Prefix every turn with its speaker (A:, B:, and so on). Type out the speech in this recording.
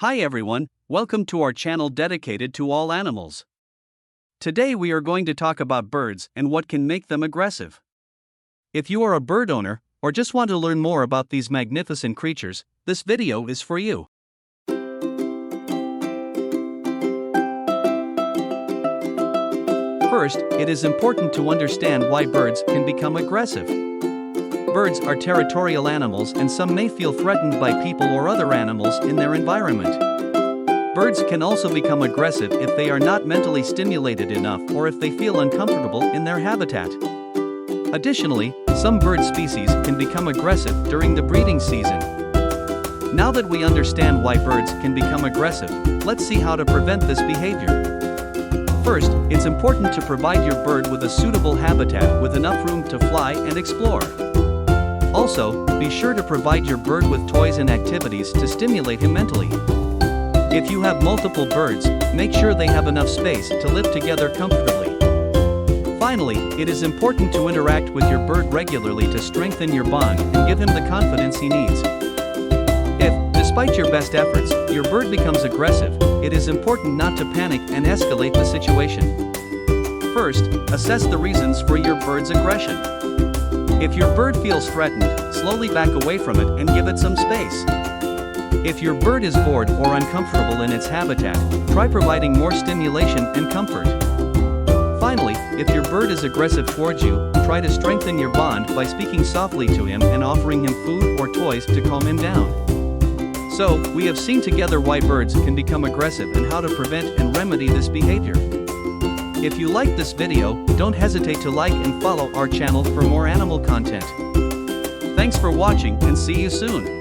A: Hi everyone, welcome to our channel dedicated to all animals. Today we are going to talk about birds and what can make them aggressive. If you are a bird owner, or just want to learn more about these magnificent creatures, this video is for you. First, it is important to understand why birds can become aggressive. Birds are territorial animals and some may feel threatened by people or other animals in their environment. Birds can also become aggressive if they are not mentally stimulated enough or if they feel uncomfortable in their habitat. Additionally, some bird species can become aggressive during the breeding season. Now that we understand why birds can become aggressive, let's see how to prevent this behavior. First, it's important to provide your bird with a suitable habitat with enough room to fly and explore. Also, be sure to provide your bird with toys and activities to stimulate him mentally. If you have multiple birds, make sure they have enough space to live together comfortably. Finally, it is important to interact with your bird regularly to strengthen your bond and give him the confidence he needs. If, despite your best efforts, your bird becomes aggressive, it is important not to panic and escalate the situation. First, assess the reasons for your bird's aggression. If your bird feels threatened, slowly back away from it and give it some space. If your bird is bored or uncomfortable in its habitat, try providing more stimulation and comfort. Finally, if your bird is aggressive towards you, try to strengthen your bond by speaking softly to him and offering him food or toys to calm him down. So, we have seen together why birds can become aggressive and how to prevent and remedy this behavior. If you liked this video, don't hesitate to like and follow our channel for more animal content. Thanks for watching and see you soon.